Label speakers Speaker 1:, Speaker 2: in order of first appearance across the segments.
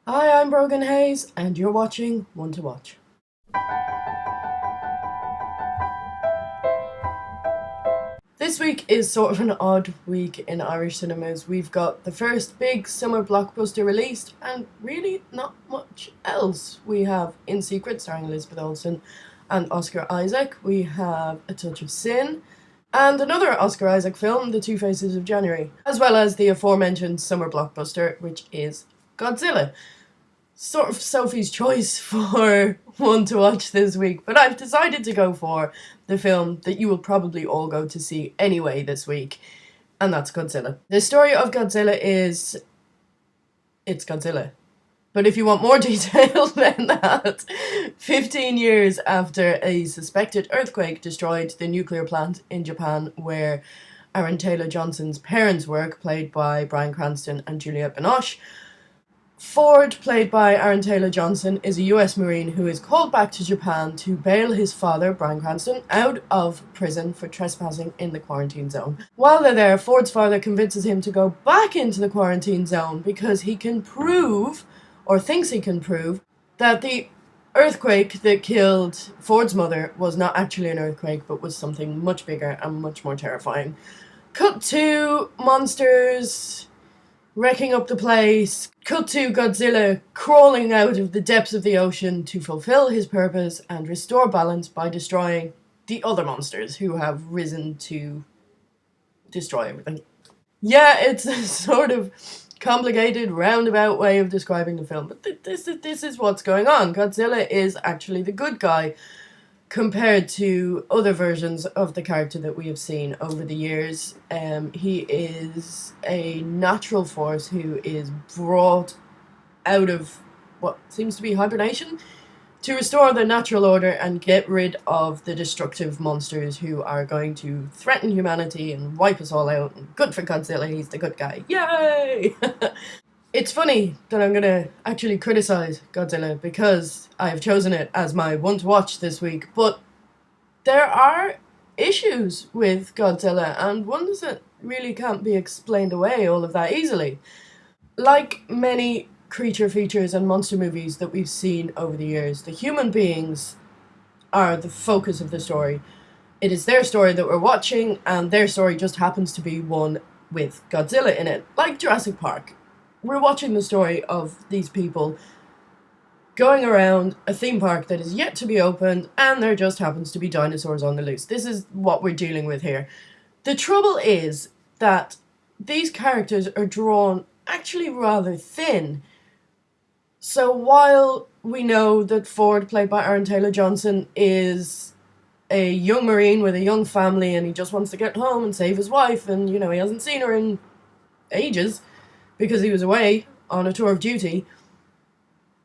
Speaker 1: Hi, I'm Brogen and you're watching One to Watch. This week is sort of an odd week in Irish cinemas. We've got the first big summer blockbuster released, and really not much else. We have In Secret, starring Elizabeth Olsen and Oscar Isaac. We have A Touch of Sin, and another Oscar Isaac film, The Two Faces of January, as well as the aforementioned summer blockbuster, which is Godzilla. Sort of Sophie's choice for one to watch this week, but I've decided to go for the film that you will probably all go to see anyway this week, and that's Godzilla. The story of Godzilla is it's Godzilla. But if you want more detail than that, 15 years after a suspected earthquake destroyed the nuclear plant in Japan where Aaron Taylor Johnson's parents work, played by Bryan Cranston and Juliette Binoche, Ford, played by Aaron Taylor Johnson, is a US Marine who is called back to Japan to bail his father, Bryan Cranston, out of prison for trespassing in the quarantine zone. While they're there, Ford's father convinces him to go back into the quarantine zone because he can prove, or thinks he can prove, that the earthquake that killed Ford's mother was not actually an earthquake, but was something much bigger and much more terrifying. Cut to monsters wrecking up the place. Cut to Godzilla crawling out of the depths of the ocean to fulfill his purpose and restore balance by destroying the other monsters who have risen to destroy everything. Yeah, it's a sort of complicated, roundabout way of describing the film, but this is what's going on. Godzilla is actually the good guy compared to other versions of the character that we have seen over the years. He is a natural force who is brought out of what seems to be hibernation to restore the natural order and get rid of the destructive monsters who are going to threaten humanity and wipe us all out. And good for Godzilla, he's the good guy. Yay! It's funny that I'm going to actually criticize Godzilla because I have chosen it as my one to watch this week, but there are issues with Godzilla and ones that really can't be explained away all of that easily. Like many creature features and monster movies that we've seen over the years, the human beings are the focus of the story. It is their story that we're watching, and their story just happens to be one with Godzilla in it, like Jurassic Park. We're watching the story of these people going around a theme park that is yet to be opened, and there just happens to be dinosaurs on the loose. This is what we're dealing with here. The trouble is that these characters are drawn actually rather thin. So while we know that Ford, played by Aaron Taylor Johnson, is a young Marine with a young family and he just wants to get home and save his wife, and he hasn't seen her in ages because he was away on a tour of duty,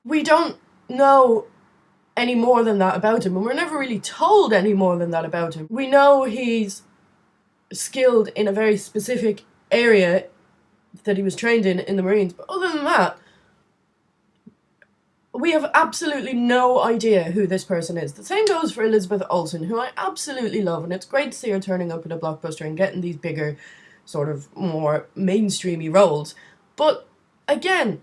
Speaker 1: we don't know any more than that about him, and we're never really told any more than that about him. We know he's skilled in a very specific area that he was trained in the Marines, but other than that, we have absolutely no idea who this person is. The same goes for Elizabeth Olsen, who I absolutely love, and it's great to see her turning up in a blockbuster and getting these bigger, sort of more mainstreamy roles. But again,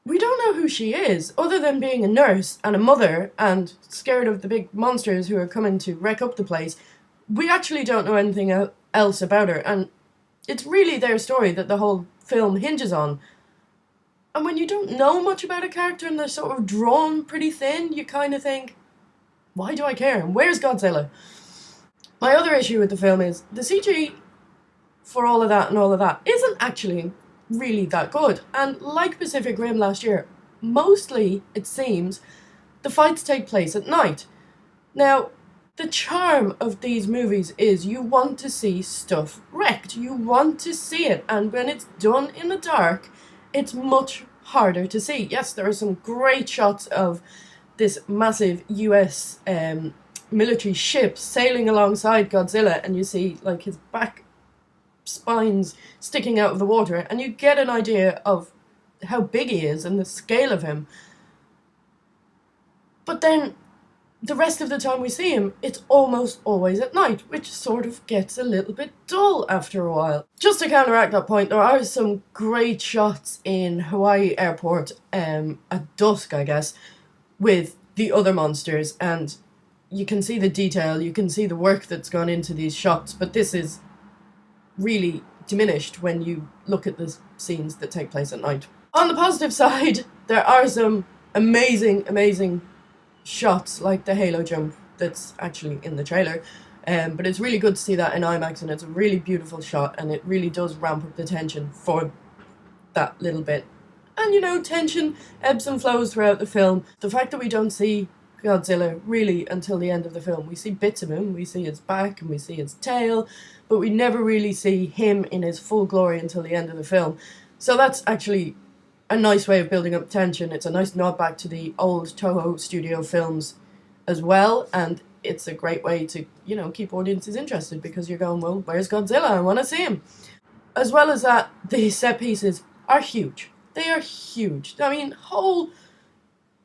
Speaker 1: we don't know who she is, other than being a nurse and a mother and scared of the big monsters who are coming to wreck up the place. We actually don't know anything else about her, and it's really their story that the whole film hinges on. And when you don't know much about a character and they're sort of drawn pretty thin, you kind of think, why do I care? And where's Godzilla? My other issue with the film is the CG for all of that isn't actually really that good. And like Pacific Rim last year, mostly, it seems, the fights take place at night. Now, the charm of these movies is you want to see stuff wrecked. You want to see it. And when it's done in the dark, it's much harder to see. Yes, there are some great shots of this massive US military ship sailing alongside Godzilla, and you see like his back spines sticking out of the water, and you get an idea of how big he is and the scale of him. But then the rest of the time we see him, it's almost always at night, which sort of gets a little bit dull after a while. Just to counteract that point, there are some great shots in Hawaii Airport at dusk, I guess, with the other monsters, and you can see the detail, you can see the work that's gone into these shots, but this is really diminished when you look at the scenes that take place at night. On the positive side, there are some amazing shots, like the halo jump that's actually in the trailer, but it's really good to see that in IMAX, and it's a really beautiful shot, and it really does ramp up the tension for that little bit. And you know, tension ebbs and flows throughout the film. The fact that we don't see Godzilla really until the end of the film, we see bits of him, we see his back and we see his tail, but we never really see him in his full glory until the end of the film. So that's actually a nice way of building up tension. It's a nice nod back to the old Toho studio films as well, and it's a great way to, you know, keep audiences interested, because you're going, well, where's Godzilla? I want to see him. As well as that, the set pieces are huge. They are huge. I mean, whole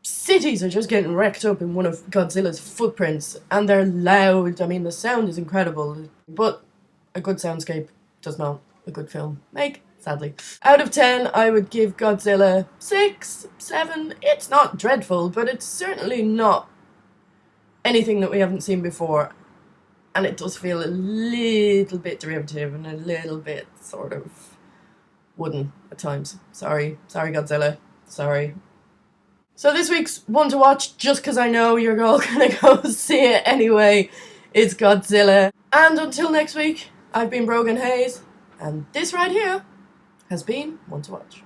Speaker 1: cities are just getting wrecked up in one of Godzilla's footprints, and they're loud. I mean, the sound is incredible, but a good soundscape does not a good film make, sadly. Out of 10, I would give Godzilla 6, 7. It's not dreadful, but it's certainly not anything that we haven't seen before, and it does feel a little bit derivative and a little bit sort of wooden at times. Sorry Godzilla, sorry. So this week's one to watch, just because I know you're all gonna go see it anyway, is Godzilla. And until next week, I've been Brogen Hayes, and this right here has been one to watch.